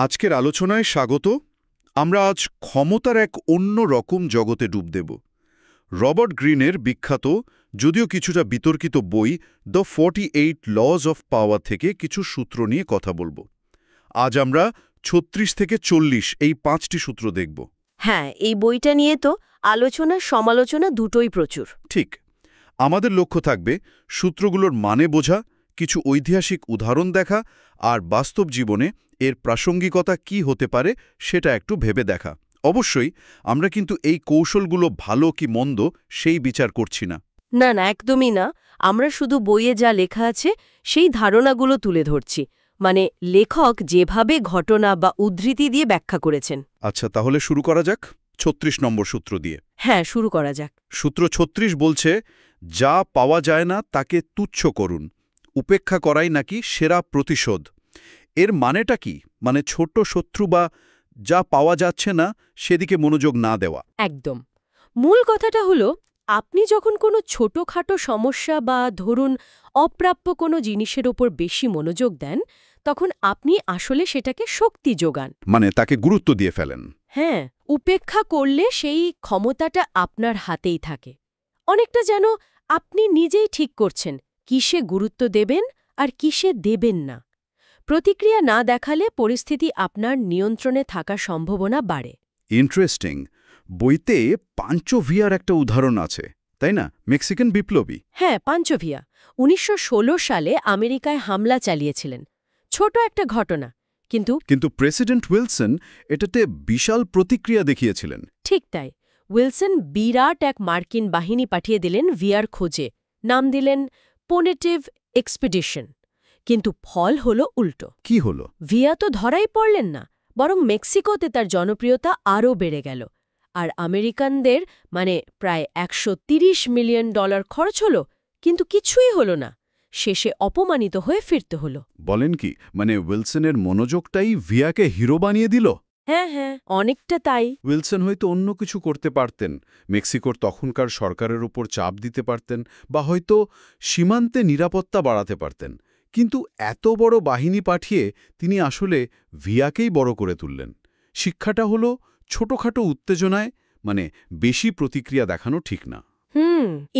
আজকের আলোচনায় স্বাগত। আমরা আজ ক্ষমতার এক অন্য রকম জগতে ডুব দেব। রবার্ট গ্রিনের বিখ্যাত, যদিও কিছুটা বিতর্কিত বই দ্য 48 লজ অফ পাওয়ার থেকে কিছু সূত্র নিয়ে কথা বলবো। আজ আমরা ৩৬ থেকে ৪০ এই ৫টি সূত্র দেখব। হ্যাঁ, এই বইটা নিয়ে তো আলোচনা সমালোচনা দুটোই প্রচুর। ঠিক। আমাদের লক্ষ্য থাকবে সূত্রগুলোর মানে বোঝা, কিছু ঐতিহাসিক উদাহরণ দেখা, আর বাস্তব জীবনে এর প্রাসঙ্গিকতা কি হতে পারে সেটা একটু ভেবে দেখা। অবশ্যই আমরা কিন্তু এই কৌশলগুলো ভালো কি মন্দ সেই বিচার করছি না। না না, একদমই না। আমরা শুধু বইয়ে যা লেখা আছে সেই ধারণাগুলো তুলে ধরছি, মানে লেখক যেভাবে ঘটনা বা উদ্ধৃতি দিয়ে ব্যাখ্যা করেছেন। আচ্ছা, তাহলে শুরু করা যাক ৩৬ নম্বর সূত্র দিয়ে। হ্যাঁ, শুরু করা যাক। সূত্র ৩৬ বলছে, যা পাওয়া যায় না তাকে তুচ্ছ করুন, উপেক্ষা করাই নাকি সেরা প্রতিশোধ। এর মানেটা কি? মানে ছোট শত্রু বা যা পাওয়া যাচ্ছে না সেদিকে মনোযোগ না দেওয়া। একদম। মূল কথাটা হলো, আপনি যখন কোনো ছোটখাটো সমস্যা বা ধরুন অপ্রাপ্য কোনো জিনিসের ওপর বেশি মনোযোগ দেন, তখন আপনি আসলে সেটাকে শক্তি যোগান। মানে তাকে গুরুত্ব দিয়ে ফেলেন। হ্যাঁ, উপেক্ষা করলে সেই ক্ষমতাটা আপনার হাতেই থাকে। অনেকটা যেন আপনি নিজেই ঠিক করছেন কিসে গুরুত্ব দেবেন আর কিসে দেবেন না। প্রতিক্রিয়া না দেখালে পরিস্থিতি আপনার নিয়ন্ত্রণে থাকার সম্ভাবনা বাড়ে। ইন্টারেস্টিং। বইতে পাঞ্চো ভিয়ার একটা উদাহরণ আছে, তাই না? মেক্সিকান বিপ্লবী। হ্যাঁ, পাঞ্চভিয়া ১৯১৬ সালে আমেরিকায় হামলা চালিয়েছিলেন। ছোট একটা ঘটনা, কিন্তু প্রেসিডেন্ট উইলসন এটাতে বিশাল প্রতিক্রিয়া দেখিয়েছিলেন। ঠিক তাই। উইলসন বিরাট এক মার্কিন বাহিনী পাঠিয়ে দিলেন ভিয়ার খোঁজে। নাম দিলেন পোনেটিভ এক্সপিডিশন। কিন্তু ফল হলো উল্টো। কি হলো? ভিয়া তো ধরাই পড়লেন না, বরং মেক্সিকোতে তার জনপ্রিয়তা আরও বেড়ে গেল। আর আমেরিকানদের প্রায় $১৩০ মিলিয়ন খরচ হলো, কিন্তু কিছুই হলো না। শেষে অপমানিত হয়ে ফিরতে হলো। বলেন কি, মানে উইলসনের মনোযোগটাই ভিয়াকে হিরো বানিয়ে দিল? হ্যাঁ হ্যাঁ, অনেকটা তাই। উইলসন হয়তো অন্য কিছু করতে পারতেন, মেক্সিকোর তখনকার সরকারের উপর চাপ দিতে পারতেন, বা হয়তো সীমান্তে নিরাপত্তা বাড়াতে পারতেন। কিন্তু এত বড় বাহিনী পাঠিয়ে তিনি আসলে ভিয়াকেই বড় করে তুললেন। শিক্ষাটা হলো, ছোটখাটো উত্তেজনায় বেশি প্রতিক্রিয়া দেখানো ঠিক না।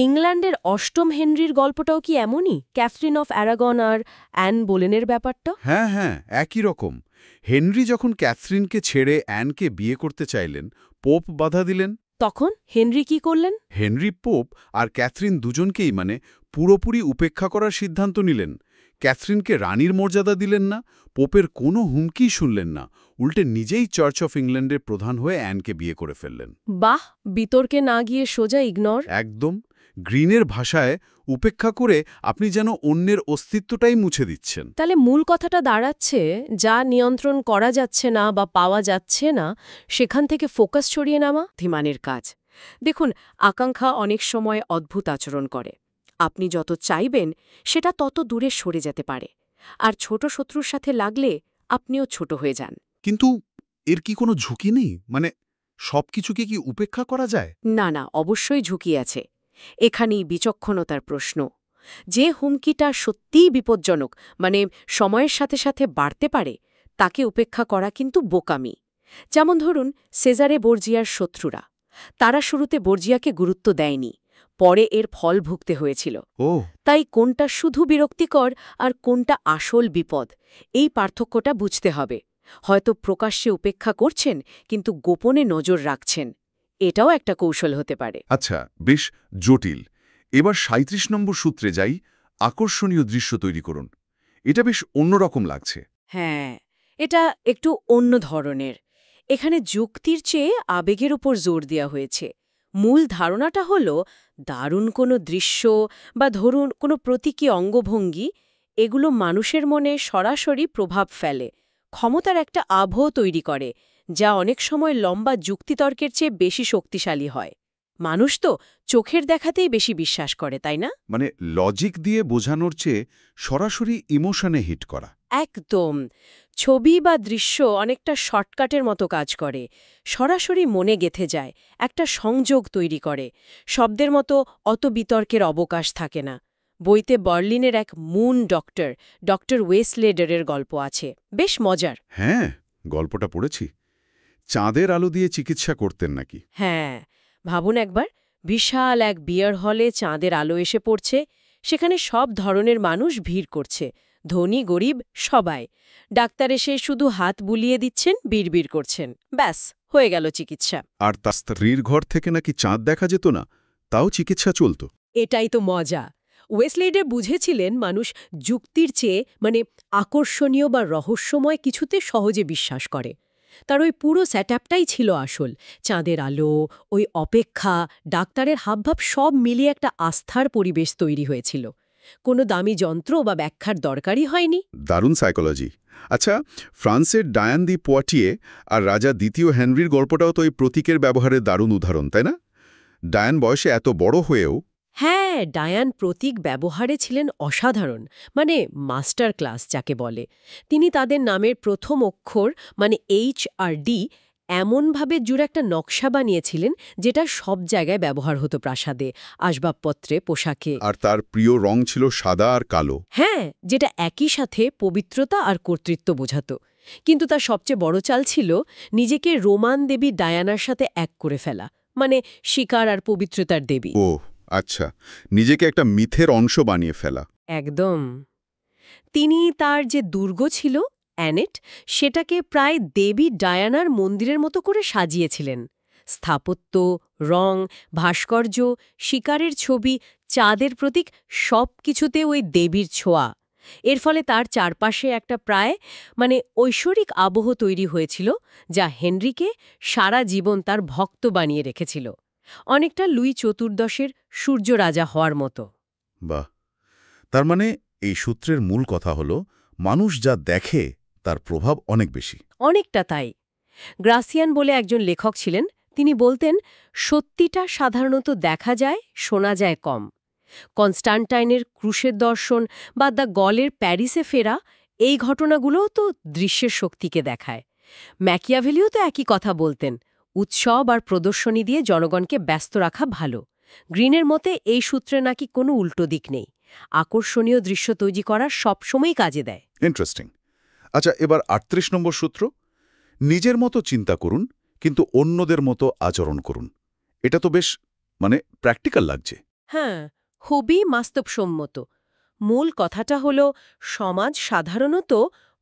ইংল্যান্ডের অষ্টম হেনরির গল্পটাও কি এমনই? ক্যাথরিন অফ অ্যারাগন আর অ্যান বোলেনের ব্যাপারটা? হ্যাঁ হ্যাঁ, একই রকম। হেনরি যখন ক্যাথরিনকে ছেড়ে অ্যানকে বিয়ে করতে চাইলেন, পোপ বাধা দিলেন। তখন হেনরি কি করলেন? হেনরি পোপ আর ক্যাথরিন দুজনকেই পুরোপুরি উপেক্ষা করার সিদ্ধান্ত নিলেন। ক্যাথরিনকে রানীর মর্যাদা দিলেন না, পোপের কোনো হুমকি শুনলেন না, উল্টে নিজেই চার্চ অফ ইংল্যান্ডের প্রধান হয়ে অ্যানকে বিয়ে করে ফেললেন। বাহ, বিতর্কে না গিয়ে সোজা ইগনোর। একদম। গ্রিনের ভাষায় উপেক্ষা করে আপনি যেন অন্যের অস্তিত্বটাই মুছে দিচ্ছেন। তাহলে মূল কথাটা দাঁড়াচ্ছে, যা নিয়ন্ত্রণ করা যাচ্ছে না বা পাওয়া যাচ্ছে না, সেখান থেকে ফোকাস সরিয়ে নেওয়া ধীমানের কাজ। দেখুন, আকাঙ্ক্ষা অনেক সময় অদ্ভুত আচরণ করে। আপনি যত চাইবেন সেটা তত দূরে সরে যেতে পারে, আর ছোট শত্রুর সাথে লাগলে আপনিও ছোট হয়ে যান। কিন্তু এর কি কোনো ঝুঁকি নেই? সবকিছুকে কি উপেক্ষা করা যায়? না না, অবশ্যই ঝুঁকি আছে। এখানেই বিচক্ষণতার প্রশ্ন। যে হুমকিটা সত্যিই বিপজ্জনক, সময়ের সাথে সাথে বাড়তে পারে, তাকে উপেক্ষা করা কিন্তু বোকামি। যেমন ধরুন সেজারে বর্জিয়ার শত্রুরা। তারা শুরুতে বর্জিয়াকে গুরুত্ব দেয়নি, পরে এর ফল ভুগতে হয়েছিল। তাই কোনটা শুধু বিরক্তিকর আর কোনটা আসল বিপদ, এই পার্থক্যটা বুঝতে হবে। হয়তো প্রকাশ্যে উপেক্ষা করছেন, কিন্তু গোপনে নজর রাখছেন। এটাও একটা কৌশল হতে পারে। আচ্ছা, বেশ জটিল। এবার ৩৭ নম্বর সূত্রে যাই। আকর্ষণীয় দৃশ্য তৈরি করুন। এটা বেশ অন্যরকম লাগছে। হ্যাঁ, এটা একটু অন্য ধরনের। এখানে যুক্তির চেয়ে আবেগের উপর জোর দেওয়া হয়েছে। মূল ধারণাটা হল, দারুণ কোনো দৃশ্য বা ধরুন কোনো প্রতীকী অঙ্গভঙ্গি, এগুলো মানুষের মনে সরাসরি প্রভাব ফেলে, ক্ষমতার একটা আবহ তৈরি করে, যা অনেক সময় লম্বা যুক্তিতর্কের চেয়ে বেশি শক্তিশালী হয়। মানুষ তো চোখের দেখাতেই বেশি বিশ্বাস করে, তাই না? লজিক দিয়ে বোঝানোর চেয়ে সরাসরি ইমোশনে হিট করা। একদম। ছবি বা দৃশ্য অনেকটা শর্টকাটের মতো কাজ করে, সরাসরি মনে গেঁথে যায়, একটা সংযোগ তৈরি করে। শব্দের মতো অত বিতর্কের অবকাশ থাকে না। বইতে বার্লিনের এক মুন ডক্টর ওয়েসলেডারের গল্প আছে, বেশ মজার। হ্যাঁ, গল্পটা পড়েছি। চাঁদের আলো দিয়ে চিকিৎসা করতেন নাকি? হ্যাঁ, ভাবুন একবার, বিশাল এক বিয়ার হলে চাঁদের আলো এসে পড়ছে, সেখানে সব ধরনের মানুষ ভিড় করছে, ধনী গরিব সবাই। ডাক্তার এসে শুধু হাত বুলিয়ে দিচ্ছেন, বিড়বিড় করছেন, ব্যাস হয়ে গেল চিকিৎসা। আর তার স্ত্রীর ঘর থেকে নাকি চাঁদ দেখা যেত না, তাও চিকিৎসা চলত। এটাই তো মজা। ওয়েসলেডে বুঝেছিলেন মানুষ যুক্তির চেয়ে আকর্ষণীয় বা রহস্যময় কিছুতে সহজে বিশ্বাস করে। তার ওই পুরো সেটআপটাই ছিল আসল। চাঁদের আলো, ওই অপেক্ষা, ডাক্তারের হাবভাব সব মিলিয়ে একটা আস্থার পরিবেশ তৈরি হয়েছিল। কোনো দামি যন্ত্র বা ব্যাখ্যার দরকারই হয়নি। দারুণ সাইকোলজি। আচ্ছা, ফ্রান্সের ডায়ান দি পোয়াটিয়ে আর রাজা দ্বিতীয় হেনরির গল্পটাও তো এই প্রতীকের ব্যবহারের দারুণ উদাহরণ, তাই না? ডায়ান বয়সে এত বড় হয়েও হ্যাঁ, ডায়ান প্রতীক ব্যবহারে ছিলেন অসাধারণ, মাস্টার ক্লাস যাকে বলে। তিনি তাদের নামের প্রথম অক্ষর এইচ আর ডি এমনভাবে জুড়ে একটা নকশা বানিয়েছিলেন যেটা সব জায়গায় ব্যবহার হতো, প্রাসাদে, আসবাবপত্রে, পোশাকে। আর তার প্রিয় রং ছিল সাদা আর কালো। হ্যাঁ, যেটা একই সাথে পবিত্রতা আর কর্তৃত্ব বোঝাতো। কিন্তু তার সবচেয়ে বড় চাল ছিল নিজেকে রোমান দেবী ডায়ানার সাথে এক করে ফেলা, শিকার আর পবিত্রতার দেবী। ও আচ্ছা, নিজেকে একটা মিথের অংশ বানিয়ে ফেলা। একদম। তিনি তার যে দুর্গ ছিল অ্যানেট, সেটাকে প্রায় দেবী ডায়ানার মন্দিরের মতো করে সাজিয়েছিলেন। স্থাপত্য, রং, ভাস্কর্য, শিকারের ছবি, চাঁদের প্রতীক, সব কিছুতে ওই দেবীর ছোঁয়া। এর ফলে তার চারপাশে একটা প্রায় ঐশ্বরিক আবহ তৈরি হয়েছিল, যা হেনরিকে সারা জীবন তার ভক্ত বানিয়ে রেখেছিল। অনেকটা লুই চতুর্দশের সূর্য রাজা হওয়ার মতো। বাহ! তার মানে এই সূত্রের মূল কথা হল, মানুষ যা দেখে তার প্রভাব অনেক বেশি। অনেকটা তাই। গ্রাসিয়ান বলে একজন লেখক ছিলেন, তিনি বলতেন, সত্যিটা সাধারণত দেখা যায়, শোনা যায় কম। কনস্টান্টাইনের ক্রুশের দর্শন বা দ্য গলের প্যারিসে ফেরা, এই ঘটনাগুলোও তো দৃশ্যের শক্তিকে দেখায়। ম্যাকিয়াভেলিও তো একই কথা বলতেন, উৎসব আর প্রদর্শনী দিয়ে জনগণকে ব্যস্ত রাখা ভালো। গ্রিনের মতে এই সূত্রে নাকি কোনো উল্টো দিক নেই, আকর্ষণীয় দৃশ্য তৈরি করা সবসময়ই কাজে দেয়। ইন্টারেস্টিং। আচ্ছা, এবার ৩৮ নম্বর সূত্র, নিজের মতো চিন্তা করুন কিন্তু অন্যদের মতো আচরণ করুন। এটা তো বেশ প্র্যাকটিক্যাল লাগছে। হ্যাঁ, খুবই বাস্তবসম্মত। মূল কথাটা হল, সমাজ সাধারণত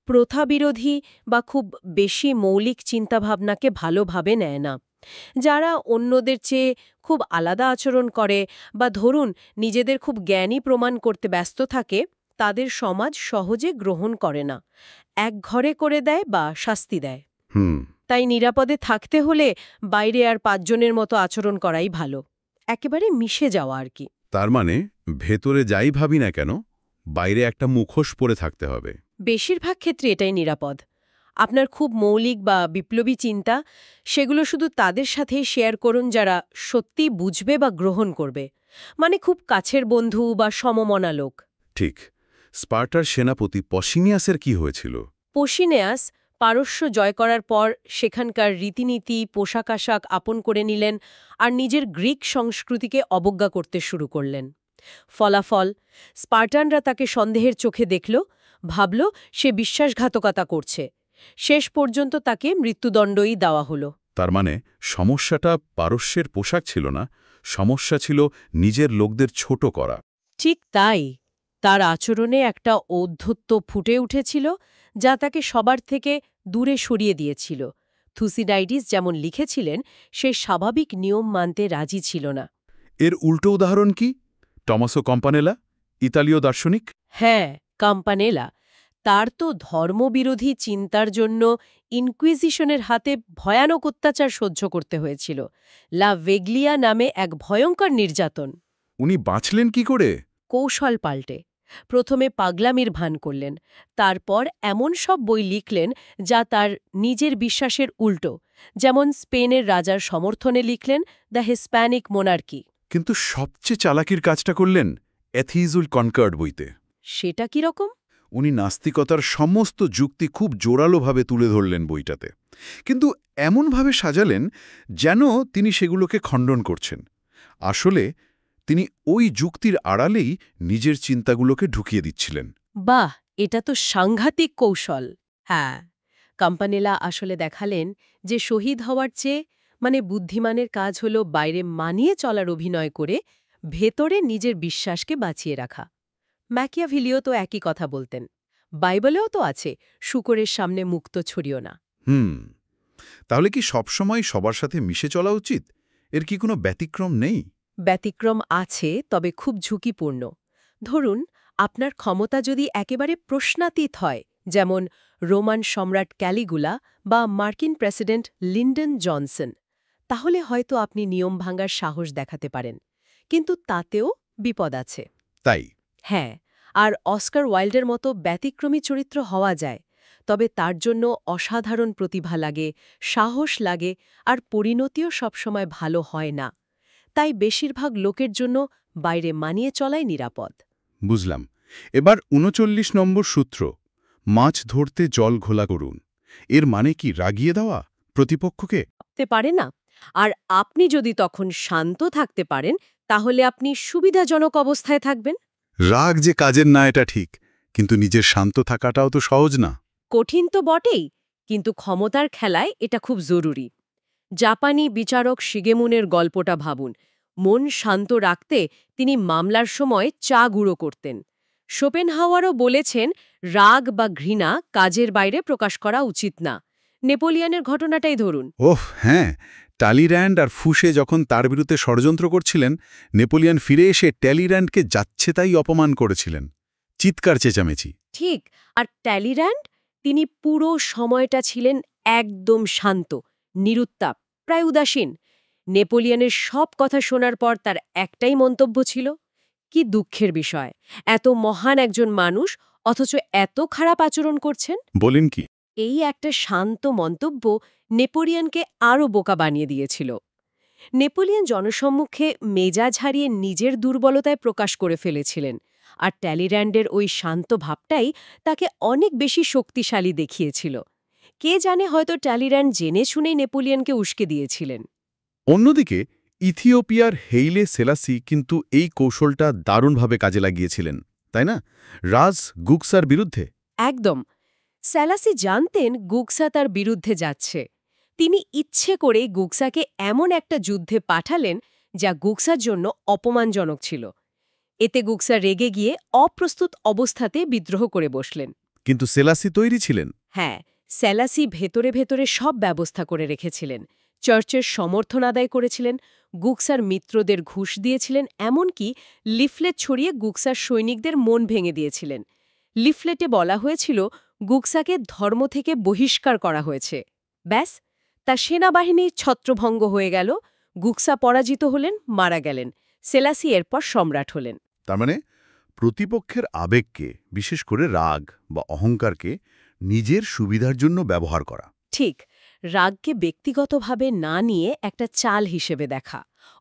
প্রথাবিরোধী বা খুব বেশি মৌলিক চিন্তাভাবনাকে ভালোভাবে নেয় না। যারা অন্যদের চেয়ে খুব আলাদা আচরণ করে বা ধরুন নিজেদের খুব জ্ঞানী প্রমাণ করতে ব্যস্ত থাকে, তাদের সমাজ সহজে গ্রহণ করে না, একঘরে করে দেয় বা শাস্তি দেয়। তাই নিরাপদে থাকতে হলে বাইরে আর ৫ জনের মতো আচরণ করাই ভালো, একেবারে মিশে যাওয়া আর কি। তার মানে ভেতরে যাই ভাবি না কেন, বাইরে একটা মুখোশ পরে থাকতে হবে। বেশিরভাগ ক্ষেত্রে এটাই নিরাপদ। আপনার খুব মৌলিক বা বিপ্লবী চিন্তা, সেগুলো শুধু তাদের সাথেই শেয়ার করুন যারা সত্যি বুঝবে বা গ্রহণ করবে, খুব কাছের বন্ধু বা সমমনা লোক। ঠিক। স্পার্টার সেনাপতি পসিনিয়াসের কি হয়েছিল? পসিনিয়াস পারস্য জয় করার পর সেখানকার রীতিনীতি, পোশাক আশাক আপন করে নিলেন আর নিজের গ্রিক সংস্কৃতিকে অবজ্ঞা করতে শুরু করলেন। ফলাফল, স্পার্টানরা তাকে সন্দেহের চোখে দেখল, ভাবল সে বিশ্বাসঘাতকতা করছে। শেষ পর্যন্ত তাকে মৃত্যুদণ্ডই দেওয়া হলো। তার মানে সমস্যাটা পারস্যের পোশাক ছিল না, সমস্যা ছিল নিজের লোকদের ছোট করা। ঠিক তাই। তার আচরণে একটা ঔদ্ধত্য ফুটে উঠেছিল, যা তাকে সবার থেকে দূরে সরিয়ে দিয়েছিল। থুসিডাইডিস যেমন লিখেছিলেন, সে স্বাভাবিক নিয়ম মানতে রাজি ছিল না। এর উল্টো উদাহরণ কি? টমাসো কম্পানেলা, ইতালীয় দার্শনিক। হ্যাঁ, কাম্পানেলা। তার তো ধর্মবিরোধী চিন্তার জন্য ইনকুইজিশনের হাতে ভয়ানক অত্যাচার সহ্য করতে হয়েছিল। লা ভেগলিয়া নামে এক ভয়ঙ্কর নির্যাতন। উনি বাঁচলেন কি করে? কৌশল পাল্টে। প্রথমে পাগলামির ভান করলেন, তারপর এমন সব বই লিখলেন যা তার নিজের বিশ্বাসের উল্টো, যেমন স্পেনের রাজার সমর্থনে লিখলেন দ্য হিসপ্যানিক মোনার্কি। কিন্তু সবচেয়ে চালাকির কাজটা করলেন এথিজুল কনকার্ড বইতে। সেটা কিরকম? উনি নাস্তিকতার সমস্ত যুক্তি খুব জোরালোভাবে তুলে ধরলেন বইটাতে, কিন্তু এমনভাবে সাজালেন যেন তিনি সেগুলোকে খণ্ডন করছেন। আসলে তিনি ওই যুক্তির আড়ালেই নিজের চিন্তাগুলোকে ঢুকিয়ে দিচ্ছিলেন। বাহ, এটা তো সাংঘাতিক কৌশল। হ্যাঁ, কাম্পানেলা আসলে দেখালেন যে শহীদ হওয়ার চেয়ে বুদ্ধিমানের কাজ হলো বাইরে মানিয়ে চলার অভিনয় করে ভেতরে নিজের বিশ্বাসকে বাঁচিয়ে রাখা। ম্যাকিয়াভেলিও তো একই কথা বলতেন। বাইবেলেও তো আছে, শূকরের সামনে মুক্তো ছড়িও না। তাহলে কি সবসময় সবার সাথে মিশে চলা উচিত? এর কি কোনো ব্যতিক্রম নেই? ব্যতিক্রম আছে, তবে খুব ঝুঁকিপূর্ণ। ধরুন, আপনার ক্ষমতা যদি একেবারে প্রশ্নাতীত হয়, যেমন রোমান সম্রাট ক্যালিগুলা বা মার্কিন প্রেসিডেন্ট লিন্ডন জনসন, তাহলে হয়তো আপনি নিয়ম ভাঙার সাহস দেখাতে পারেন। কিন্তু তাতেও বিপদ আছে। তাই? হ্যাঁ, আর অস্কার ওয়াইল্ডের মতো ব্যতিক্রমী চরিত্র হওয়া যায়, তবে তার জন্য অসাধারণ প্রতিভা লাগে, সাহস লাগে, আর পরিণতিও সবসময় ভালো হয় না। তাই বেশিরভাগ লোকের জন্য বাইরে মানিয়ে চলাই নিরাপদ। বুঝলাম। এবার ৩৯ নম্বর সূত্র, মাছ ধরতে জল ঘোলা করুন। এর মানে কি রাগিয়ে দেওয়া প্রতিপক্ষকে? হতে পারে না। আর আপনি যদি তখন শান্ত থাকতে পারেন, তাহলে আপনি সুবিধাজনক অবস্থায় থাকবেন। রাগ যে কাজের না এটা ঠিক, কিন্তু নিজের শান্ত থাকাটাও তো সহজ না। কঠিন তো বটেই, কিন্তু ক্ষমতার খেলায় এটা খুব জরুরি। জাপানি বিচারক শিগেমুনের গল্পটা ভাবুন। মন শান্ত রাখতে তিনি মামলার সময় চা গুঁড়ো করতেন। শোপেনহাওয়ারও বলেছেন, রাগ বা ঘৃণা কাজের বাইরে প্রকাশ করা উচিত না। নেপোলিয়নের ঘটনাটাই ধরুন। ওহ হ্যাঁ, টালির্যান্ড আর ফুসে যখন তার বিরুদ্ধে ষড়যন্ত্র করছিলেন, নেপোলিয়ন ফিরে এসে ট্যালির্যান্ডকে যাচ্ছে তাই অপমান করেছিলেন। চিৎকার চেঁচামেচি। ঠিক। আর ট্যালির্যান্ড, তিনি পুরো সময়টা ছিলেন একদম শান্ত, নিরুত্তাপ, প্রায় উদাসীন। নেপোলিয়নের সব কথা শোনার পর তার একটাই মন্তব্য ছিল, কি দুঃখের বিষয়, এত মহান একজন মানুষ অথচ এত খারাপ আচরণ করছেন। বলেন কি? এই একটা শান্ত মন্তব্য নেপোলিয়নকে আরও বোকা বানিয়ে দিয়েছিল। নেপোলিয়ন জনসম্মুখে মেজাজ হারিয়ে নিজের দুর্বলতায় প্রকাশ করে ফেলেছিলেন, আর ট্যালির্যান্ডের ওই শান্ত ভাবটাই তাকে অনেক বেশি শক্তিশালী দেখিয়েছিল। কে জানে, হয়তো ট্যালির্যান্ড জেনে শুনেই নেপোলিয়নকে উস্কে দিয়েছিলেন। অন্যদিকে ইথিওপিয়ার হেইলে সেলাসি কিন্তু এই কৌশলটা দারুণভাবে কাজে লাগিয়েছিলেন, তাই না? রাজ গুকসার বিরুদ্ধে। একদম। সেলাসি জানতেন গুকসা তার বিরুদ্ধে যাচ্ছে। তিনি ইচ্ছে করেই গুকসাকে এমন একটা যুদ্ধে পাঠালেন যা গুকসার জন্য অপমানজনক ছিল। এতে গুকসা রেগে গিয়ে অপ্রস্তুত অবস্থাতে বিদ্রোহ করে বসলেন। কিন্তু সেলাসি তৈরি ছিলেন। হ্যাঁ, সেলাসি ভেতরে ভেতরে সব ব্যবস্থা করে রেখেছিলেন। চার্চের সমর্থন আদায় করেছিলেন, গুকসার মিত্রদের ঘুষ দিয়েছিলেন, এমনকি লিফলেট ছড়িয়ে গুকসার সৈনিকদের মন ভেঙে দিয়েছিলেন। লিফলেটে বলা হয়েছিল গুকসাকে ধর্ম থেকে বহিষ্কার করা হয়েছে। ব্যাস, তার সেনাবাহিনীর ছত্রভঙ্গ হয়ে গেল, গুকসা পরাজিত হলেন, মারা গেলেন। সেলাসি এরপর সম্রাট হলেন। তার মানে প্রতিপক্ষের আবেগকে, বিশেষ করে রাগ বা অহংকারকে নিজের সুবিধার জন্য ব্যবহার করা। ঠিক, রাগকে ব্যক্তিগতভাবে না নিয়ে একটা চাল হিসেবে দেখা।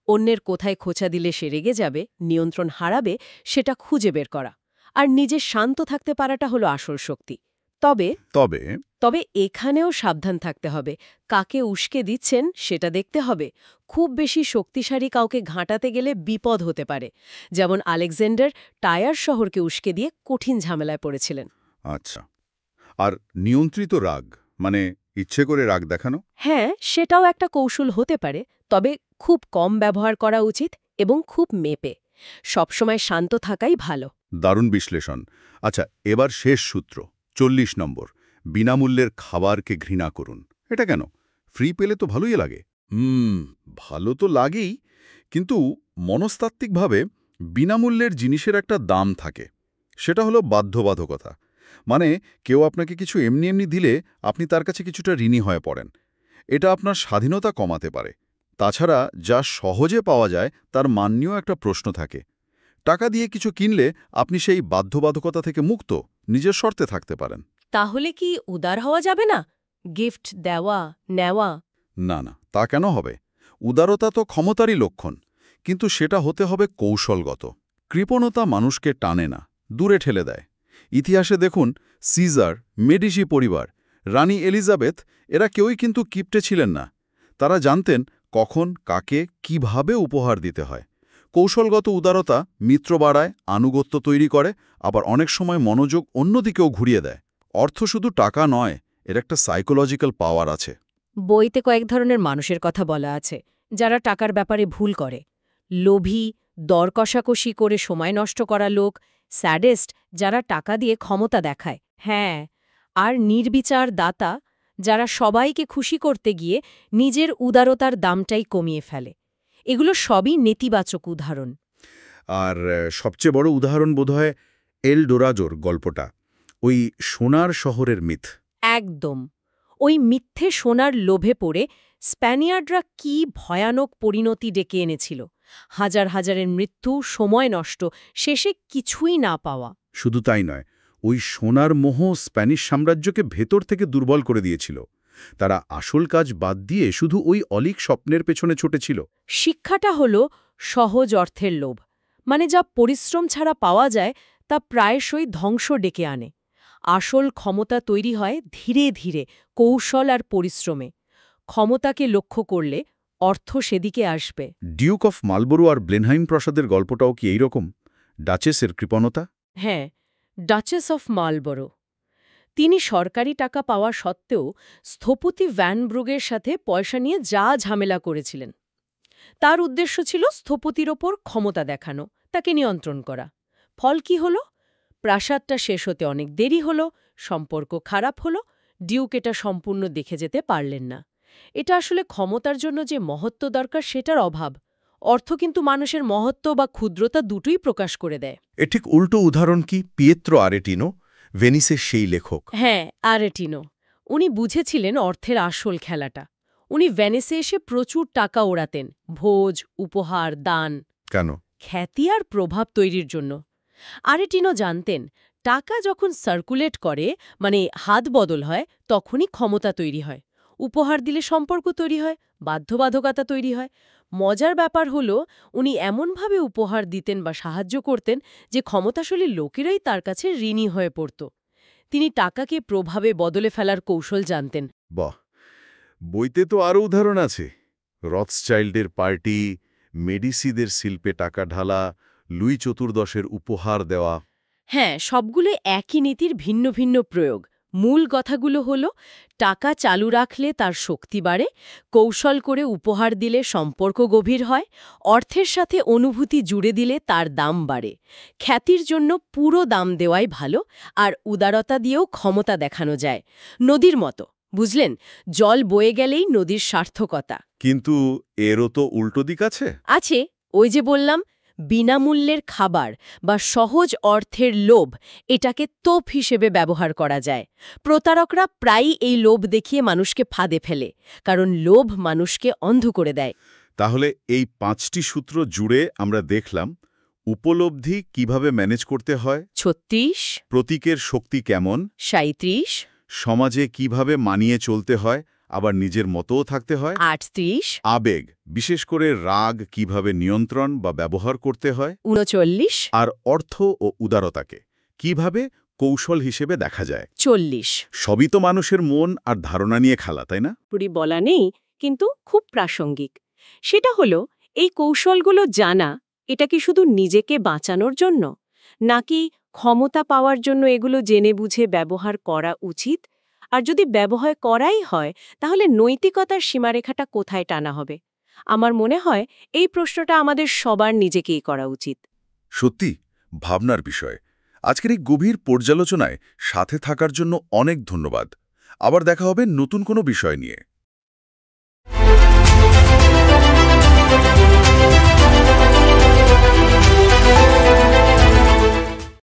অন্যের কোথায় খোঁচা দিলে সে রেগে যাবে, নিয়ন্ত্রণ হারাবে, সেটা খুঁজে বের করা। আর নিজে শান্ত থাকতে পারাটা হলো আসল শক্তি। তবে তবে তবে এখানেও সাবধান থাকতে হবে। কাকে উস্কে দিচ্ছেন সেটা দেখতে হবে। খুব বেশি শক্তিশালী কাউকে ঘাঁটাতে গেলে বিপদ হতে পারে। যেমন আলেকজান্ডার টায়ার শহরকে উস্কে দিয়ে কঠিন ঝামেলায় পড়েছিলেন। আচ্ছা, আর নিয়ন্ত্রিত রাগ মানে ইচ্ছে করে রাগ দেখানো? হ্যাঁ, সেটাও একটা কৌশল হতে পারে, তবে খুব কম ব্যবহার করা উচিত এবং খুব মেপে। সবসময় শান্ত থাকাই ভালো। দারুণ বিশ্লেষণ। আচ্ছা, এবার শেষ সূত্র ৪০ নম্বর, বিনামূল্যের খাবারকে ঘৃণা করুন। এটা কেন? ফ্রি পেলে তো ভালোই লাগে। ভালো তো লাগেই, কিন্তু মনস্তাত্ত্বিকভাবে বিনামূল্যের জিনিসের একটা দাম থাকে। সেটা হলো বাধ্যবাধকতা। মানে কেউ আপনাকে কিছু এমনি এমনি দিলে আপনি তার কাছে কিছুটা ঋণী হয়ে পড়েন। এটা আপনার স্বাধীনতা কমাতে পারে। তাছাড়া যা সহজে পাওয়া যায় তার মান নিয়েও একটা প্রশ্ন থাকে। টাকা দিয়ে কিছু কিনলে আপনি সেই বাধ্যবাধকতা থেকে মুক্ত, নিজের শর্তে থাকতে পারেন। তাহলে কি উদার হওয়া যাবে না? গিফট দেওয়া, নেওয়া? না না, তা কেন হবে? উদারতা তো ক্ষমতারই লক্ষণ, কিন্তু সেটা হতে হবে কৌশলগত। কৃপণতা মানুষকে টানে না, দূরে ঠেলে দেয়। ইতিহাসে দেখুন, সিজার, মেডিসি পরিবার, রানী এলিজাবেথ, এরা কেউই কিন্তু কিপ্টে ছিলেন না। তারা জানতেন কখন, কাকে, কিভাবে উপহার দিতে হয়। কৌশলগত উদারতা মিত্র বাড়ায়, আনুগত্য তৈরি করে, আবার অনেক সময় মনোযোগ অন্যদিকেও ঘুরিয়ে দেয়। অর্থ শুধু টাকা নয়, এর একটা সাইকোলজিক্যাল পাওয়ার আছে। বইতে কয়েক ধরনের মানুষের কথা বলা আছে যারা টাকার ব্যাপারে ভুল করে। লোভী, দর কষাকষি করে সময় নষ্ট করা লোক, স্যাডেস্ট যারা টাকা দিয়ে ক্ষমতা দেখায়, হ্যাঁ, আর নির্বিচার দাতা যারা সবাইকে খুশি করতে গিয়ে নিজের উদারতার দামটাই কমিয়ে ফেলে। এগুলো সবই নেতিবাচক উদাহরণ। আর সবচেয়ে বড় উদাহরণ বোধহয় এল ডোরাজোর গল্পটা, ওই সোনার শহরের মিথ। একদম। ওই মিথ্যে সোনার লোভে পড়ে স্প্যানিয়ার্ডরা কি ভয়ানক পরিণতি ডেকে এনেছিল। হাজার হাজারের মৃত্যু, সময় নষ্ট, শেষে কিছুই না পাওয়া। শুধু তাই নয়, ওই সোনার মোহ স্প্যানিশ সাম্রাজ্যকে ভেতর থেকে দুর্বল করে দিয়েছিল। তারা আসল কাজ বাদ দিয়ে শুধু ওই অলীক স্বপ্নের পেছনে ছুটেছিল। শিক্ষাটা হলো সহজ অর্থের লোভ, মানে যা পরিশ্রম ছাড়া পাওয়া যায় তা প্রায়শই ধ্বংস ডেকে আনে। আসল ক্ষমতা তৈরি হয় ধীরে ধীরে, কৌশল আর পরিশ্রমে। ক্ষমতাকে লক্ষ্য করলে অর্থ সেদিকে আসবে। ডিউক অফ মালবোরো আর ব্লেনহাইম প্রাসাদের গল্পটাও কি এইরকম? ডাচেসের কৃপণতা? হ্যাঁ, ডাচেস অফ মালবোরো। তিনি সরকারি টাকা পাওয়া সত্ত্বেও স্থপতি ভ্যান ব্রুগের সাথে পয়সা নিয়ে যা ঝামেলা করেছিলেন। তার উদ্দেশ্য ছিল স্থপতির ওপর ক্ষমতা দেখানো, তাকে নিয়ন্ত্রণ করা। ফল কি হল? প্রাসাদটা শেষ হতে অনেক দেরি হল, সম্পর্ক খারাপ হল, ডিউক এটা সম্পূর্ণ দেখে যেতে পারলেন না। এটা আসলে ক্ষমতার জন্য যে মহত্ব দরকার সেটার অভাব। অর্থ কিন্তু মানুষের মহত্ব বা ক্ষুদ্রতা দুটোই প্রকাশ করে দেয়। এ ঠিক উল্টো উদাহরণ কি পিয়েত্রো আরেটিনো, ভেনিসের সেই লেখক। হ্যাঁ, আরেটিনো। উনি বুঝেছিলেন অর্থের আসল খেলাটা। উনি ভেনিসে এসে প্রচুর টাকা ওড়াতেন, ভোজ, উপহার, দান। কেন? খ্যাতি আর প্রভাব তৈরির জন্য। আরেটিনো জানতেন টাকা যখন সার্কুলেট করে, মানে হাত বদল হয়, তখনই ক্ষমতা তৈরি হয়। উপহার দিলে সম্পর্ক তৈরি হয়, বাধ্যবাধকতা তৈরি হয়। মজার ব্যাপার হলো উনি এমনভাবে উপহার দিতেন বা সাহায্য করতেন যে ক্ষমতাশালী লোকেরাই তার কাছে ঋণী হয়ে পড়ত। তিনি টাকাকে প্রভাবে বদলে ফেলার কৌশল জানতেন। বাহ, বইতে তো আরও উদাহরণ আছে। রথসচাইল্ডের পার্টি, মেডিসিদের শিল্পে টাকা ঢালা, লুই চতুর্দশের উপহার দেওয়া। হ্যাঁ, সবগুলো একই নীতির ভিন্ন ভিন্ন প্রয়োগ। মূল কথাগুলো হলো টাকা চালু রাখলে তার শক্তি বাড়ে, কৌশল করে উপহার দিলে সম্পর্ক গভীর হয়, অর্থের সাথে অনুভূতি জুড়ে দিলে তার দাম বাড়ে। খ্যাতির জন্য পুরো দাম দেওয়াই ভালো, আর উদারতা দিয়েও ক্ষমতা দেখানো যায়। নদীর মতো, বুঝলেন? জল বয়ে গেলেই নদীর সার্থকতা। কিন্তু এরও তো উল্টো দিক আছে। আছে, ওই যে বললাম, বিনামূল্যের খাবার বা সহজ অর্থের লোভ, এটাকে তোপ হিসেবে ব্যবহার করা যায়। প্রতারকরা প্রায়ই এই লোভ দেখিয়ে মানুষকে ফাঁদে ফেলে, কারণ লোভ মানুষকে অন্ধ করে দেয়। তাহলে এই 5টি সূত্র জুড়ে আমরা দেখলাম উপলব্ধি কিভাবে ম্যানেজ করতে হয়, 36, প্রতীকের শক্তি কেমন, 37, সমাজে কিভাবে মানিয়ে চলতে হয়, আবার নিজের মতোও থাকতে হয়, 38, আবেগ, বিশেষ করে রাগ কিভাবে নিয়ন্ত্রণ বা ব্যবহার করতে হয়, 39, আর অর্থ ও উদারতাকে কিভাবে কৌশল হিসেবে দেখা যায়। 40। সবই তো মানুষের মন আর ধারণা নিয়ে খেলা, তাই না? পুরি বলা নেই, কিন্তু খুব প্রাসঙ্গিক। সেটা হলো এই কৌশলগুলো জানা, এটা কি শুধু নিজেকে বাঁচানোর জন্য, নাকি ক্ষমতা পাওয়ার জন্য এগুলো জেনে বুঝে ব্যবহার করা উচিত? আর যদি ব্যবহার করাই হয়, তাহলে নৈতিকতার সীমারেখাটা কোথায় টানা হবে? আমার মনে হয় এই প্রশ্নটা আমাদের সবার নিজেকেই করা উচিত। সত্যি ভাবনার বিষয়। আজকের এই গভীর পর্যালোচনায় সাথে থাকার জন্য অনেক ধন্যবাদ। আবার দেখা হবে নতুন কোনো বিষয় নিয়ে।